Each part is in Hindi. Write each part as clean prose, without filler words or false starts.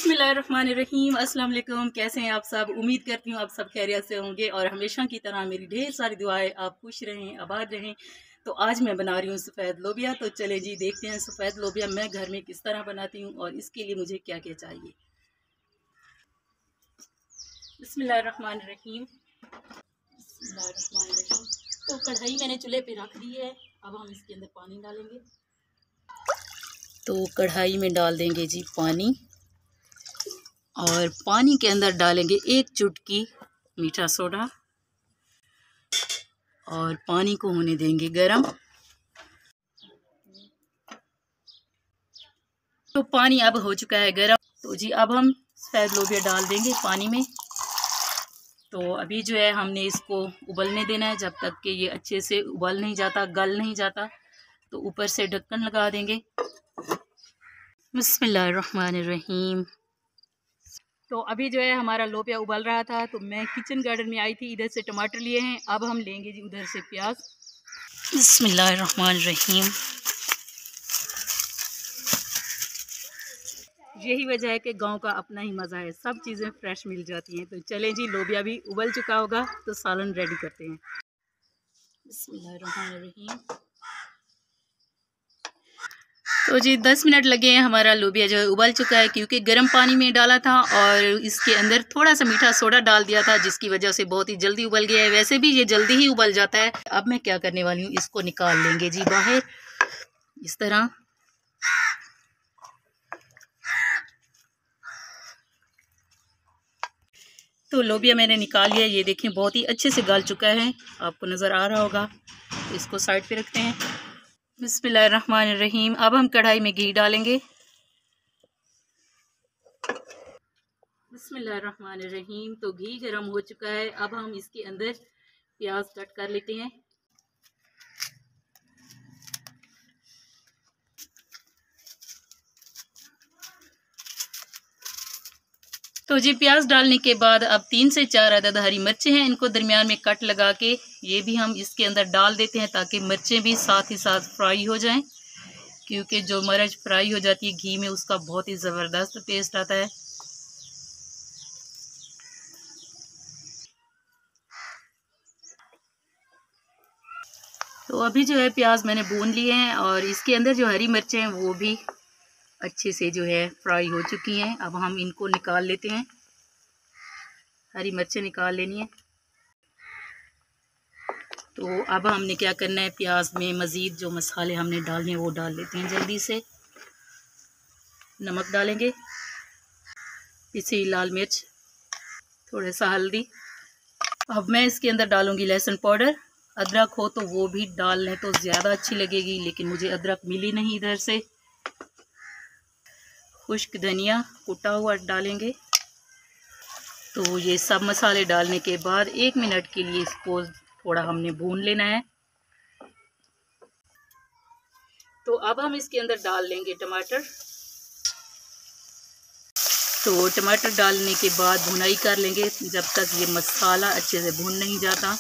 बिस्मिल्लाहिर्रहमानिर्रहीम। अस्सलाम वालेकुम। कैसे हैं आप सब? उम्मीद करती हूँ आप सब खैरियत से होंगे और हमेशा की तरह मेरी ढेर सारी दुआएं आप खुश रहें, आबाद रहें। तो आज मैं बना रही हूँ सफ़ेद लोबिया। तो चले जी देखते हैं सफ़ेद लोबिया मैं घर में किस तरह बनाती हूँ और इसके लिए मुझे क्या क्या चाहिए। बिस्मिल्लाहिर्रहमानिर्रहीम। बिस्मिल्लाहिर्रहमानिर्रहीम। तो कढ़ाई मैंने चूल्हे पे रख दी है। अब हम इसके अंदर पानी डालेंगे। तो कढ़ाई में डाल देंगे जी पानी और पानी के अंदर डालेंगे 1 चुटकी मीठा सोडा और पानी को होने देंगे गरम। तो पानी अब हो चुका है गरम। तो जी अब हम सफ़ेद लोबिया डाल देंगे पानी में। तो अभी जो है हमने इसको उबलने देना है जब तक कि ये अच्छे से उबल नहीं जाता, गल नहीं जाता। तो ऊपर से ढक्कन लगा देंगे। बिस्मिल्लाहिर्रहमानिर्रहीम। तो अभी जो है हमारा लोबिया उबल रहा था तो मैं किचन गार्डन में आई थी, इधर से टमाटर लिए हैं। अब हम लेंगे जी उधर से प्याज। बिस्मिल्लाहिर्रहमानिर्रहीम। यही वजह है कि गांव का अपना ही मज़ा है, सब चीज़ें फ्रेश मिल जाती हैं। तो चलें जी, लोबिया भी उबल चुका होगा तो सालन रेडी करते हैं। बिस्मिल्लाहिर्रहमानिर्रहीम। तो जी 10 मिनट लगे हैं, हमारा लोबिया जो है उबल चुका है क्योंकि गर्म पानी में डाला था और इसके अंदर थोड़ा सा मीठा सोडा डाल दिया था जिसकी वजह से बहुत ही जल्दी उबल गया है। वैसे भी ये जल्दी ही उबल जाता है। अब मैं क्या करने वाली हूँ, इसको निकाल लेंगे जी बाहर इस तरह। तो लोबिया मैंने निकाल लिया, ये देखें बहुत ही अच्छे से गल चुका है, आपको नज़र आ रहा होगा। तो इसको साइड पे रखते हैं। बिस्मिल्लाहिर्रहमानिर्रहीम। अब हम कढ़ाई में घी डालेंगे। बिस्मिल्लाहिर्रहमानिर्रहीम। तो घी गर्म हो चुका है। अब हम इसके अंदर प्याज कट कर लेते हैं। तो जी प्याज डालने के बाद अब 3 से 4 अदद हरी मिर्चें हैं, इनको दरमियान में कट लगा के ये भी हम इसके अंदर डाल देते हैं ताकि मिर्चें भी साथ ही साथ फ्राई हो जाएं। क्योंकि जो मिर्च फ्राई हो जाती है घी में उसका बहुत ही ज़बरदस्त टेस्ट आता है। तो अभी जो है प्याज मैंने भून लिए हैं और इसके अंदर जो हरी मिर्चें हैं वो भी अच्छे से जो है फ्राई हो चुकी हैं। अब हम इनको निकाल लेते हैं, हरी मिर्चें निकाल लेनी है। तो अब हमने क्या करना है, प्याज में मज़ीद जो मसाले हमने डालने हैं वो डाल लेते हैं जल्दी से। नमक डालेंगे, पिसी लाल मिर्च, थोड़ा सा हल्दी। अब मैं इसके अंदर डालूंगी लहसुन पाउडर। अदरक हो तो वो भी डाल लें तो ज़्यादा अच्छी लगेगी, लेकिन मुझे अदरक मिली नहीं इधर से। खुश्क धनिया कुटा हुआ डालेंगे। तो ये सब मसाले डालने के बाद 1 मिनट के लिए इसको थोड़ा हमने भून लेना है। तो अब हम इसके अंदर डाल लेंगे टमाटर। तो टमाटर डालने के बाद भुनाई कर लेंगे जब तक ये मसाला अच्छे से भून नहीं जाता।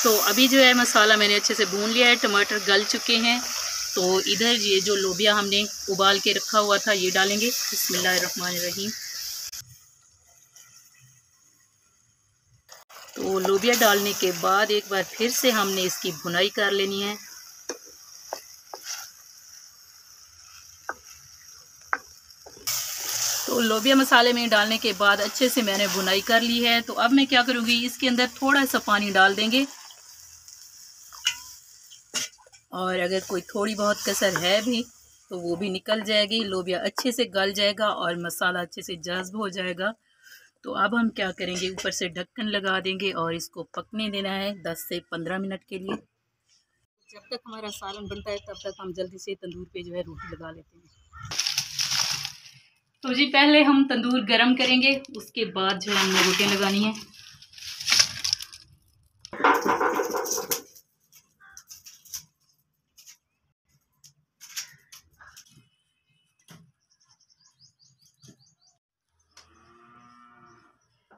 तो अभी जो है मसाला मैंने अच्छे से भून लिया है, टमाटर गल चुके हैं। तो इधर ये जो लोबिया हमने उबाल के रखा हुआ था ये डालेंगे। बिस्मिल्लाहिर्रहमानिर्रहीम। तो लोबिया डालने के बाद एक बार फिर से हमने इसकी भुनाई कर लेनी है। तो लोबिया मसाले में डालने के बाद अच्छे से मैंने भुनाई कर ली है। तो अब मैं क्या करूँगी, इसके अंदर थोड़ा सा पानी डाल देंगे और अगर कोई थोड़ी बहुत कसर है भी तो वो भी निकल जाएगी। लोबिया अच्छे से गल जाएगा और मसाला अच्छे से जज्ब हो जाएगा। तो अब हम क्या करेंगे, ऊपर से ढक्कन लगा देंगे और इसको पकने देना है 10 से 15 मिनट के लिए। जब तक हमारा सालन बनता है तब तक हम जल्दी से तंदूर पे जो है रोटी लगा लेते हैं। तो जी पहले हम तंदूर गरम करेंगे, उसके बाद जो है हमने रोटियां लगानी है।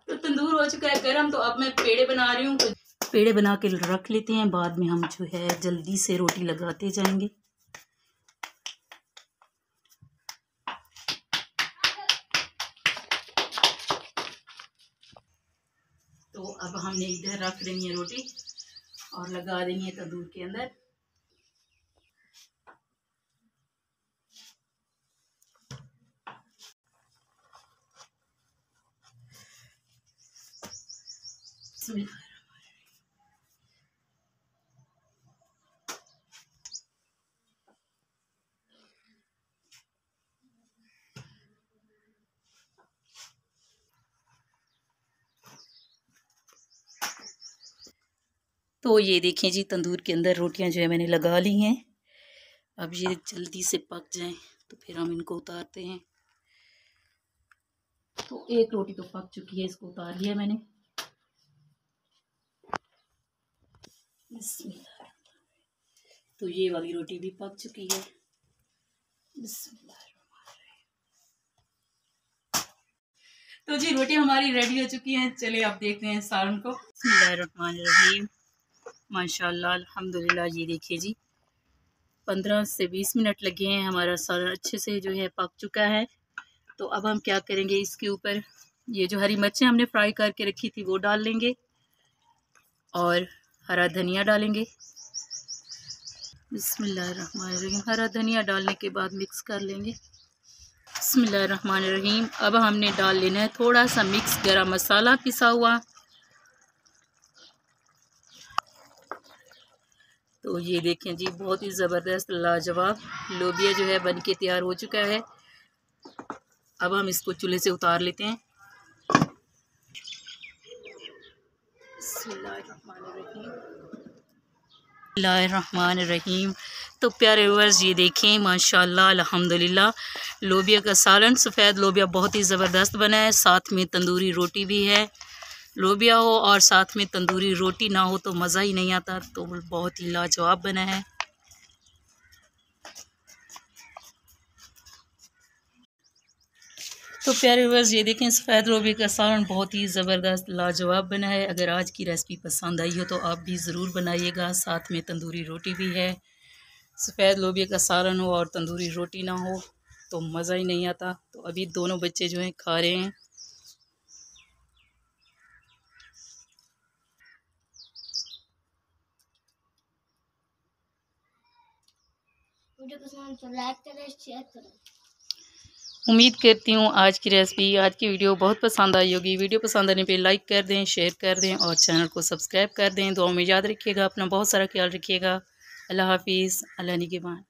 तो तंदूर हो चुका है गरम। तो अब मैं पेड़े बना रही हूँ। तो पेड़े बना के रख लेते हैं, बाद में हम जो है जल्दी से रोटी लगाते जाएंगे। हमने इधर रख देनी है रोटी और लगा देनी है तंदूर के अंदर। तो ये देखें जी, तंदूर के अंदर रोटियां जो है मैंने लगा ली हैं। अब ये जल्दी से पक जाएं तो फिर हम इनको उतारते हैं। तो एक रोटी तो पक चुकी है, इसको उतार लिया मैंने। बिस्मिल्लाह। तो ये वाली रोटी भी पक चुकी है। बिस्मिल्लाह। तो जी रोटी हमारी रेडी हो चुकी हैं। चलिए आप देखते हैं सालन को। बिस्मिल्लाहिर्रहमानिर्रहीम। माशाल्लाह अल्हम्दुलिल्लाह। ये देखिए जी, 15 से 20 मिनट लगे हैं, हमारा सालन अच्छे से जो है पक चुका है। तो अब हम क्या करेंगे, इसके ऊपर ये जो हरी मिर्चें हमने फ्राई करके रखी थी वो डाल लेंगे और हरा धनिया डालेंगे। बिस्मिल्लाहिर्रहमानिर्रहीम। हरा धनिया डालने के बाद मिक्स कर लेंगे। बिस्मिल्लाहिर्रहमानिर्रहीम। अब हमने डाल लेना है थोड़ा सा मिक्स गरम मसाला पिसा हुआ। तो ये देखें जी, बहुत ही ज़बरदस्त लाजवाब लोबिया जो है बन के तैयार हो चुका है। अब हम इसको चूल्हे से उतार लेते हैं। बिस्मिल्लाहिर्रहमानिर्रहीम। तो प्यारे व्यूअर्स, ये देखें माशाल्लाह अल्हम्दुलिल्लाह, लोबिया का सालन, सफ़ेद लोबिया बहुत ही ज़बरदस्त बना है। साथ में तंदूरी रोटी भी है। लोबिया हो और साथ में तंदूरी रोटी ना हो तो मज़ा ही नहीं आता। तो बहुत ही लाजवाब बना है। तो प्यारे व्यूअर्स, ये देखें सफ़ेद लोबिया का सालन बहुत ही ज़बरदस्त लाजवाब बना है। अगर आज की रेसिपी पसंद आई हो तो आप भी ज़रूर बनाइएगा। साथ में तंदूरी रोटी भी है। सफ़ेद लोबिया का सालन हो और तंदूरी रोटी ना हो तो मज़ा ही नहीं आता। तो अभी दोनों बच्चे जो हैं खा रहे हैं। वीडियो पसंद तो लाइक करें, शेयर करें। उम्मीद करती हूँ आज की रेसिपी, आज की वीडियो बहुत पसंद आई होगी। वीडियो पसंद आने पे लाइक कर दें, शेयर कर दें और चैनल को सब्सक्राइब कर दें। दुआ में याद रखिएगा, अपना बहुत सारा ख्याल रखिएगा। अल्लाह हाफिज़। अल्लाह निगहबान।